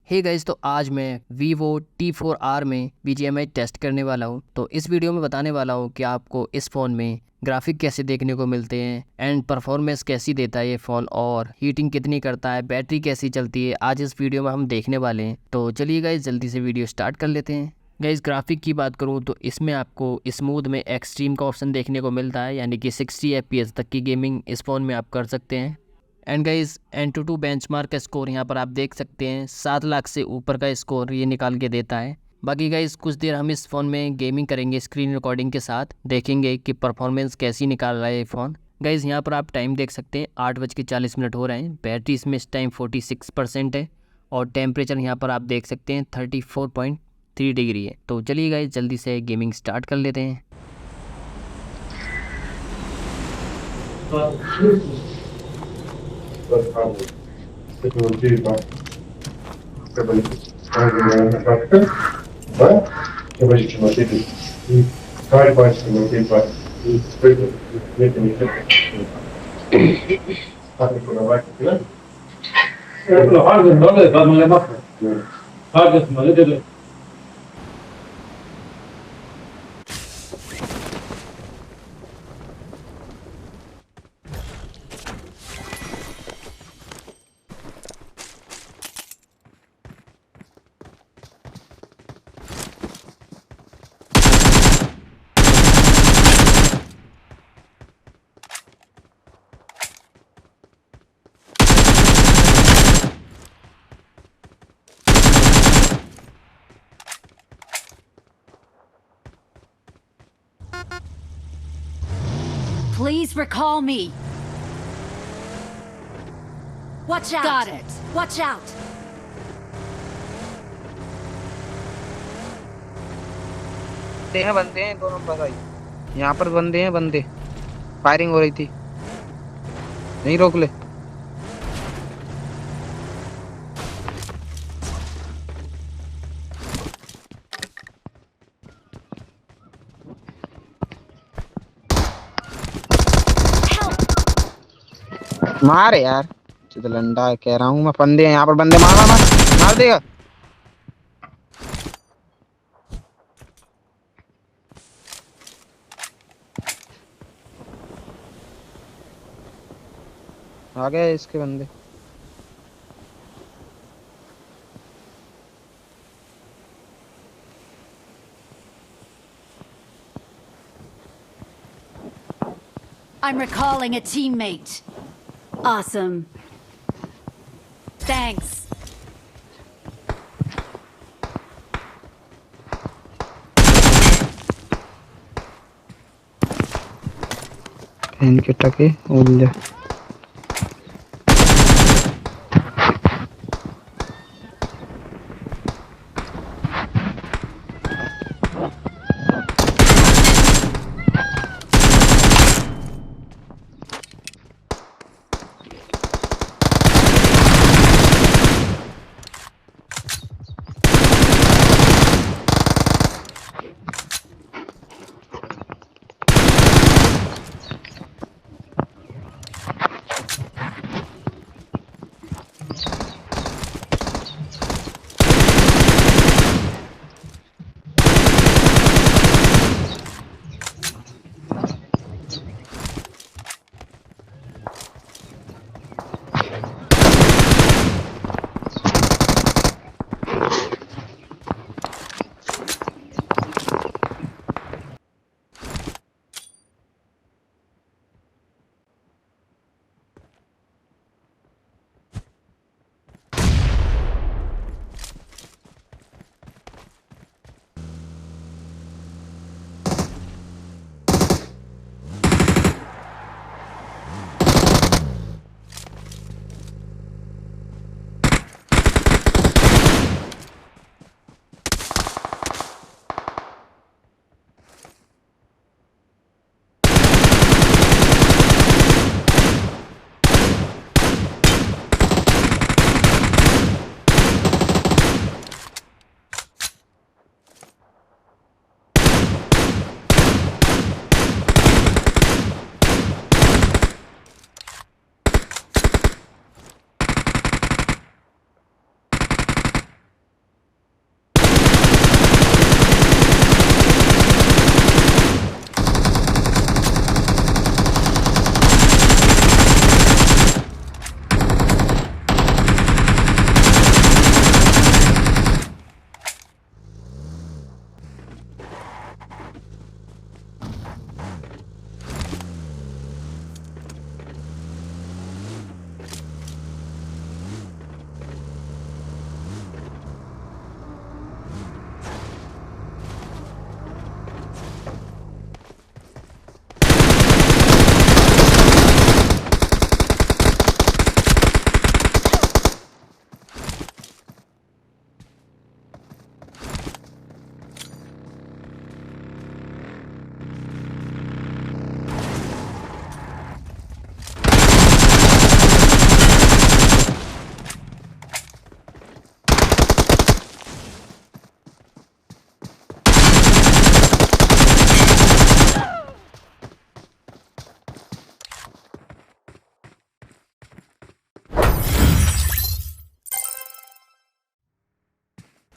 Hey guys, तो आज मैं Vivo T4R में BGMI टेस्ट करने वाला हूँ। तो इस वीडियो में बताने वाला हूँ कि आपको इस फ़ोन में ग्राफिक कैसे देखने को मिलते हैं एंड परफॉर्मेंस कैसी देता है ये फ़ोन और हीटिंग कितनी करता है, बैटरी कैसी चलती है, आज इस वीडियो में हम देखने वाले हैं। तो चलिए गाइस जल्दी से वीडियो स्टार्ट कर लेते हैं। गाइस ग्राफिक की बात करूँ तो इसमें आपको स्मूथ में एक्सट्रीम का ऑप्शन देखने को मिलता है, यानी कि 60 FPS तक की गेमिंग इस फ़ोन में आप कर सकते हैं। एंड गाइस एंटूटू बेंचमार्क का स्कोर यहाँ पर आप देख सकते हैं 7 लाख से ऊपर का स्कोर ये निकाल के देता है। बाकी गाइस कुछ देर हम इस फ़ोन में गेमिंग करेंगे स्क्रीन रिकॉर्डिंग के साथ, देखेंगे कि परफॉर्मेंस कैसी निकाल रहा है ये फ़ोन। गाइस यहाँ पर आप टाइम देख सकते हैं 8:40 हो रहे हैं। बैटरी इसमें इस टाइम 46% है और टेम्परेचर यहाँ पर आप देख सकते हैं 34.3 डिग्री है। तो चलिए गाइस जल्दी से गेमिंग स्टार्ट कर लेते हैं। Please recall me. Watch out. Got it. Watch out. बंदे हैं दोनों पर भाई। यहाँ पर बंदे हैं, बंदे फायरिंग हो रही थी, नहीं रोक ले। मार यार, लंडा है कह रहा हूँ मैं। बंदे हैं यहाँ पर, बंदे मार मार मार देगा। आ गए इसके बंदे। I'm recalling a teammate. Awesome. Thanks. इनके टके उल्ले।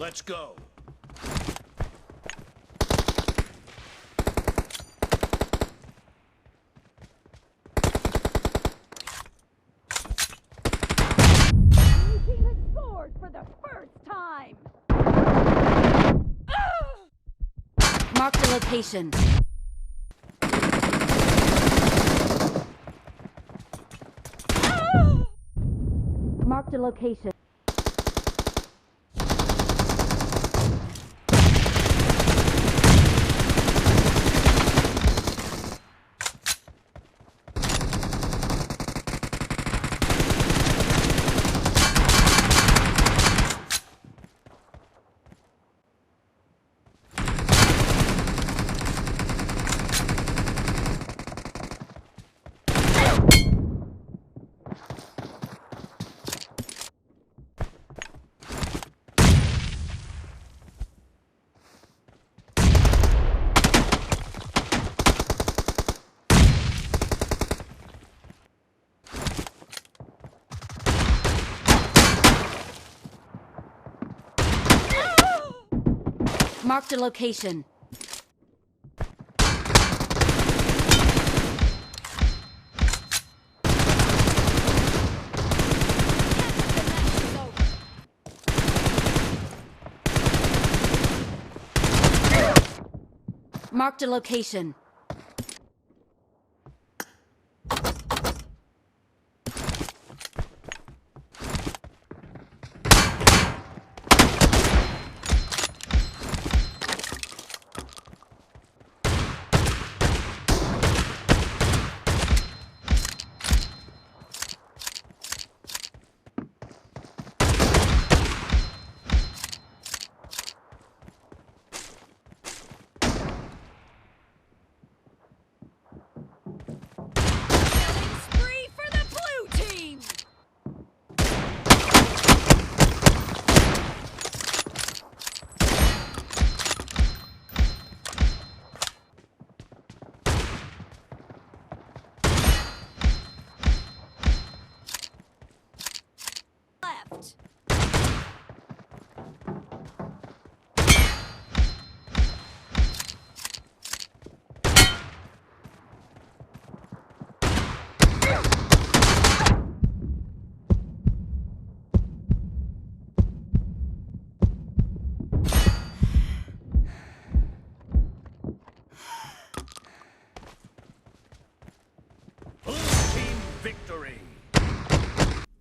Let's go. Team has scored for the first time. Mark the location. Mark the location. Mark the location. Mark the location. Spree for the blue team. Left. Blue team victory.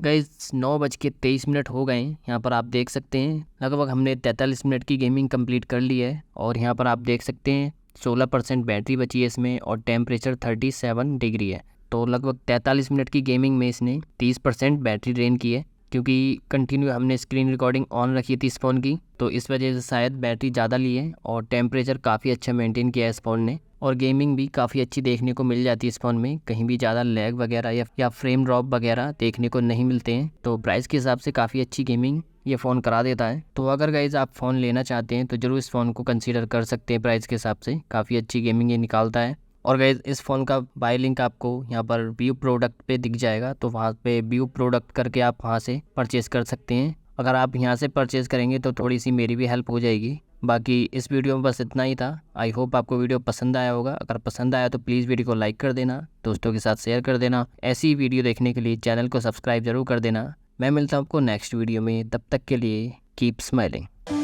Guys 9:23 हो गए हैं। यहाँ पर आप देख सकते हैं लगभग हमने 43 मिनट की गेमिंग कंप्लीट कर ली है। और यहाँ पर आप देख सकते हैं 16% बैटरी बची है इसमें और टेम्परेचर 37 डिग्री है। तो लगभग 43 मिनट की गेमिंग में इसने 30% बैटरी ड्रेन की है, क्योंकि कंटिन्यू हमने स्क्रीन रिकॉर्डिंग ऑन रखी थी इस फ़ोन की, तो इस वजह से शायद बैटरी ज़्यादा ली है। और टेम्परेचर काफ़ी अच्छा मेंटेन किया है इस फ़ोन ने और गेमिंग भी काफ़ी अच्छी देखने को मिल जाती है इस फ़ोन में। कहीं भी ज़्यादा लैग वगैरह या फ्रेम ड्रॉप वगैरह देखने को नहीं मिलते हैं। तो प्राइस के हिसाब से काफ़ी अच्छी गेमिंग ये फ़ोन करा देता है। तो अगर गाइज आप फ़ोन लेना चाहते हैं तो ज़रूर इस फ़ोन को कंसीडर कर सकते हैं। प्राइस के हिसाब से काफ़ी अच्छी गेमिंग ये निकालता है। और गाइज इस फ़ोन का बाय लिंक आपको यहाँ पर व्यू प्रोडक्ट पे दिख जाएगा, तो वहाँ पे व्यू प्रोडक्ट करके आप वहाँ से परचेस कर सकते हैं। अगर आप यहाँ से परचेस करेंगे तो थोड़ी सी मेरी भी हेल्प हो जाएगी। बाकी इस वीडियो में बस इतना ही था। आई होप आपको वीडियो पसंद आया होगा। अगर पसंद आया तो प्लीज़ वीडियो को लाइक कर देना, दोस्तों के साथ शेयर कर देना। ऐसी वीडियो देखने के लिए चैनल को सब्सक्राइब जरूर कर देना। मैं मिलता हूँ आपको नेक्स्ट वीडियो में, तब तक के लिए कीप स्माइलिंग।